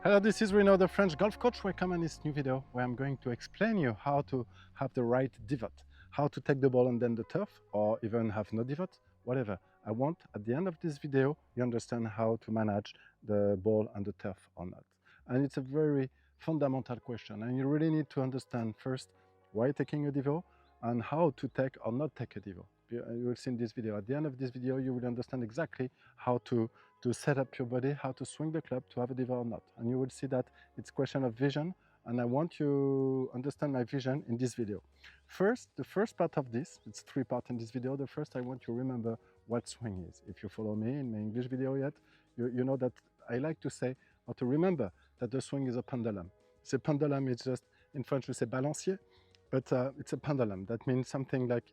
Hello, this is Reno, the French golf coach. Welcome in this new video where I'm going to explain you how to have the right divot, how to take the ball and then the turf, or even have no divot, whatever. I want at the end of this video you understand how to manage the ball and the turf or not. And it's a very fundamental question, and you really need to understand first why taking a divot and how to take or not take a divot. You will see in this video. At the end of this video you will understand exactly how to set up your body, how to swing the club to have a divot or not. And you will see that it's a question of vision, and I want you to understand my vision in this video. First, the first part of this, it's three parts in this video. The first, I want you to remember what swing is. If you follow me in my English video yet, you know that I like to say, or to remember, that the swing is a pendulum. It's a pendulum, it's just, in French we say balancier, but it's a pendulum. That means something like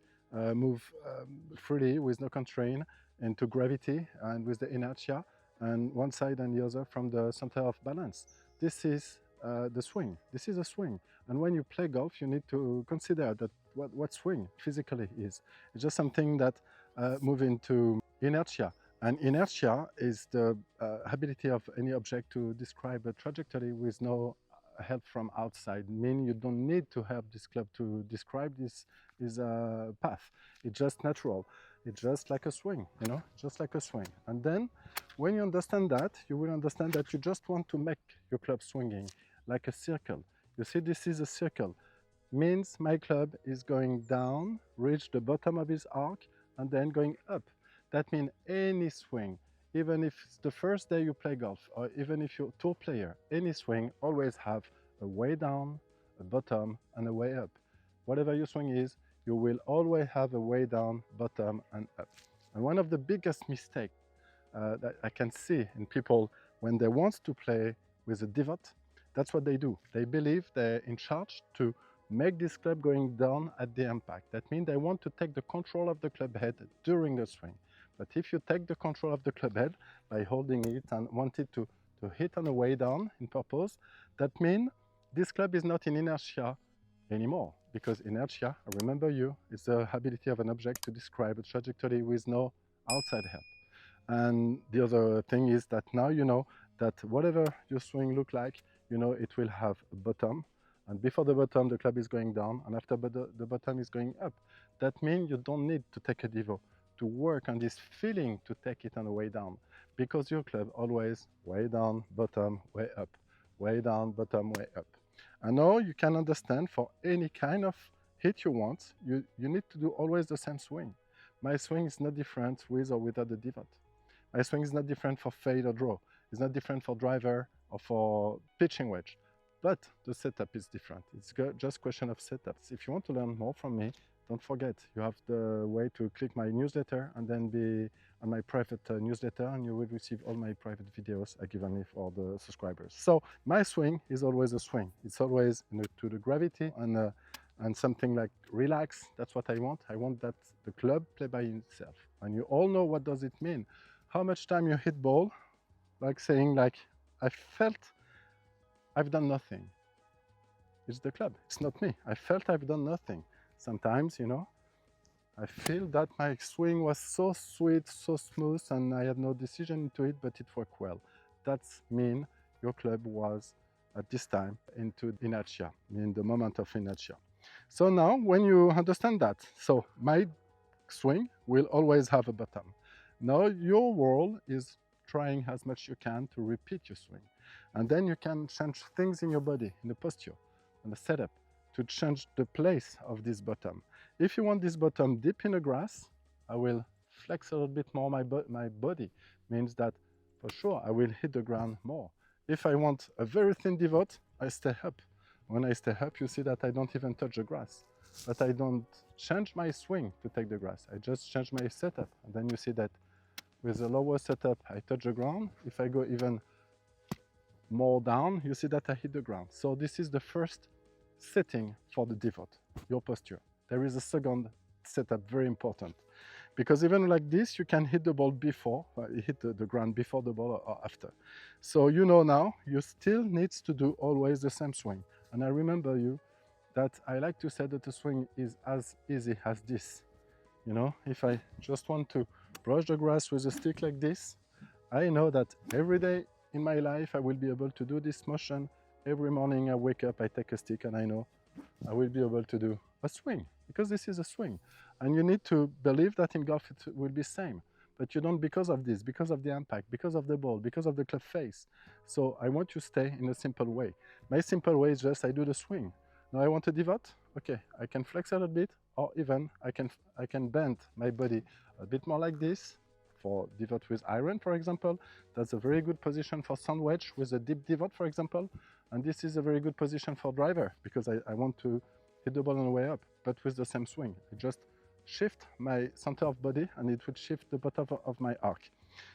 move freely with no constraint into gravity and with the inertia, and one side and the other from the center of balance. This is the swing. This is a swing. And when you play golf, you need to consider that what swing physically is. It's just something that moves into inertia. And inertia is the ability of any object to describe a trajectory with no help from outside. Meaning you don't need to have this club to describe this path. It's just natural. It's just like a swing, you know, just like a swing. And then when you understand that, you will understand that you just want to make your club swinging like a circle. You see, this is a circle. Means my club is going down, reach the bottom of his arc, and then going up. That means any swing, even if it's the first day you play golf, or even if you're a tour player, any swing always have a way down, a bottom, and a way up. Whatever your swing is, you will always have a way down, bottom, and up. And one of the biggest mistakes that I can see in people when they want to play with a divot, that's what they do. They believe they're in charge to make this club going down at the impact. That means they want to take the control of the club head during the swing. But if you take the control of the club head by holding it and want it to hit on the way down in purpose, that means this club is not in inertia anymore, because inertia, I remember you, is the ability of an object to describe a trajectory with no outside help. And the other thing is that now you know that whatever your swing look like, you know it will have a bottom, and before the bottom the club is going down, and after the bottom is going up. That means you don't need to take a divot to work on this feeling to take it on the way down, because your club always way down, bottom, way up, way down, bottom, way up. And now you can understand for any kind of hit you want, you need to do always the same swing. My swing is not different with or without the divot. My swing is not different for fade or draw. It's not different for driver or for pitching wedge. But the setup is different. It's just a question of setups. If you want to learn more from me, don't forget, you have the way to click my newsletter and then be on my private newsletter, and you will receive all my private videos I give me for the subscribers. So my swing is always a swing. It's always to the gravity and something like relax. That's what I want. I want that the club play by itself. And you all know what does it mean. How much time you hit ball, like saying like, I felt I've done nothing. It's the club, it's not me. I felt I've done nothing. Sometimes, you know, I feel that my swing was so sweet, so smooth, and I had no decision into it, but it worked well. That means your club was, at this time, into inertia, in the moment of inertia. So now, when you understand that, so my swing will always have a bottom. Now, your world is trying as much you can to repeat your swing. And then you can change things in your body, in the posture, and the setup, to change the place of this bottom. If you want this bottom deep in the grass, I will flex a little bit more my body. Means that for sure I will hit the ground more. If I want a very thin divot, I stay up. When I stay up, you see that I don't even touch the grass. But I don't change my swing to take the grass. I just change my setup. And then you see that with the lower setup, I touch the ground. If I go even more down, you see that I hit the ground. So this is the first setting for the divot, your posture. There is a second setup, very important, because even like this, you can hit the ball before, hit the ground before the ball or after. So you know now, you still need to do always the same swing. And I remember you that I like to say that the swing is as easy as this. You know, if I just want to brush the grass with a stick like this, I know that every day in my life I will be able to do this motion. Every morning I wake up, I take a stick, and I know I will be able to do a swing, because this is a swing. And you need to believe that in golf it will be same. But you don't, because of this, because of the impact, because of the ball, because of the club face. So I want you to stay in a simple way. My simple way is just I do the swing. Now I want to divot. Okay, I can flex a little bit, or even I can bend my body a bit more like this for divot with iron, for example. That's a very good position for sandwich with a deep divot, for example. And this is a very good position for driver, because I want to hit the ball on the way up, but with the same swing. I just shift my center of body and it would shift the bottom of my arc.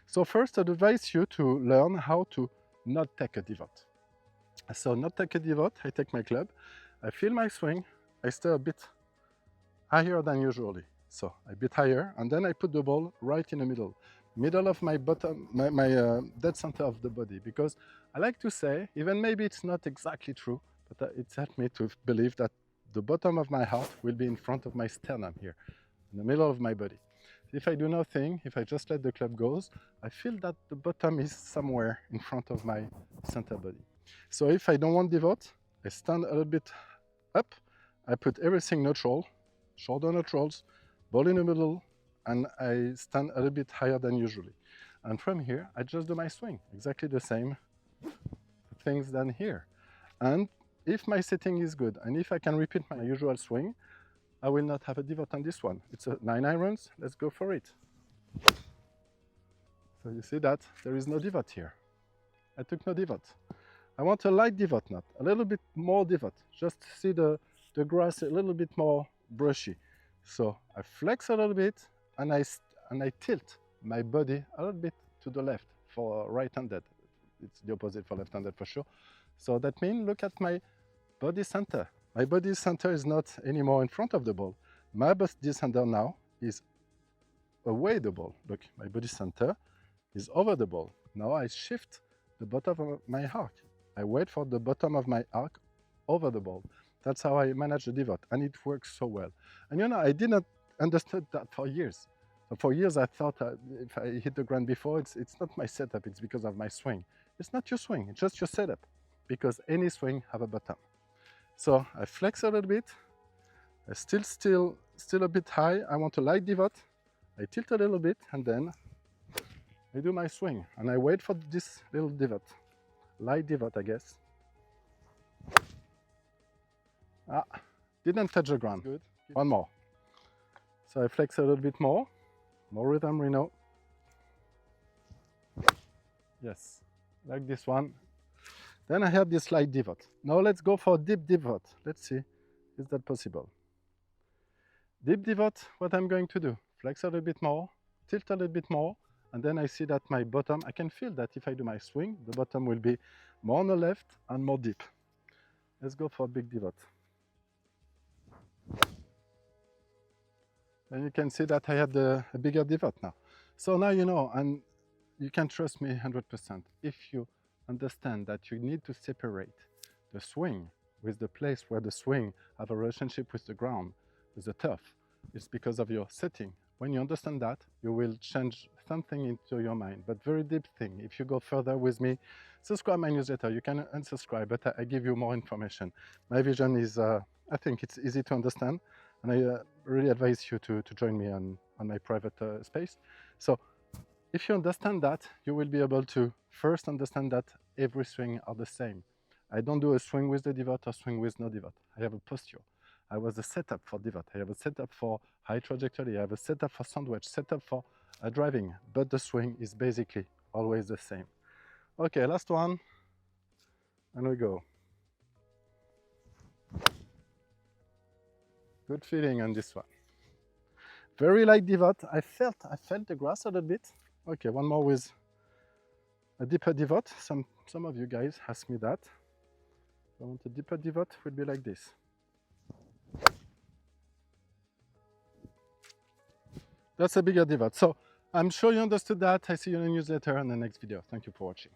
So first I'd advise you to learn how to not take a divot. So not take a divot, I take my club, I feel my swing, I stay a bit higher than usually. So a bit higher, and then I put the ball right in the middle of my bottom, my dead center of the body, because I like to say, even maybe it's not exactly true, but it's helped me to believe that the bottom of my heart will be in front of my sternum here, in the middle of my body. If I do nothing, if I just let the club go, I feel that the bottom is somewhere in front of my center body. So if I don't want divot, I stand a little bit up, I put everything neutral, shoulder neutrals, ball in the middle, and I stand a little bit higher than usually. And from here, I just do my swing, exactly the same things than here. And if my setting is good, and if I can repeat my usual swing, I will not have a divot on this one. It's a 9 irons, let's go for it. So you see that there is no divot here. I took no divot. I want a light divot, not a little bit more divot. Just see the grass a little bit more brushy. So I flex a little bit, and I tilt my body a little bit to the left for right-handed. It's the opposite for left-handed for sure. So that means, look at my body center. My body center is not anymore in front of the ball. My body center now is away the ball. Look, my body center is over the ball. Now I shift the bottom of my arc. I wait for the bottom of my arc over the ball. That's how I manage the divot, and it works so well. And you know, I didn't understand that for years. So for years I thought if I hit the ground before, it's not my setup, it's because of my swing. It's not your swing, it's just your setup, because any swing have a bottom. So I flex a little bit, I still a bit high, I want a light divot, I tilt a little bit, and then I do my swing, and I wait for this little divot, light divot I guess. Didn't touch the ground. Good. One more. So I flex a little bit more rhythm, Reno. Yes, like this one. Then I have this light divot. Now let's go for deep divot. Let's see, is that possible? Deep divot, what I'm going to do, flex a little bit more, tilt a little bit more, and then I see that my bottom, I can feel that if I do my swing, the bottom will be more on the left and more deep. Let's go for a big divot. And you can see that I had a bigger divot now. So now you know, and you can trust me 100%. If you understand that you need to separate the swing with the place where the swing have a relationship with the ground, with the turf, it's because of your setting. When you understand that, you will change something into your mind, but very deep thing. If you go further with me, subscribe my newsletter. You can unsubscribe, but I give you more information. My vision is, I think it's easy to understand, and I really advise you to join me on my private space. So if you understand that, you will be able to first understand that every swing are the same. I don't do a swing with the divot or swing with no divot. I have a posture. I have a setup for divot. I have a setup for high trajectory. I have a setup for sandwich, setup for driving, but the swing is basically always the same. Okay, last one, and we go. Good feeling on this one. Very light divot. I felt the grass a little bit. Okay, one more with a deeper divot. Some of you guys ask me that. I want a deeper divot, would be like this. That's a bigger divot. So I'm sure you understood that. I see you in the newsletter and the next video. Thank you for watching.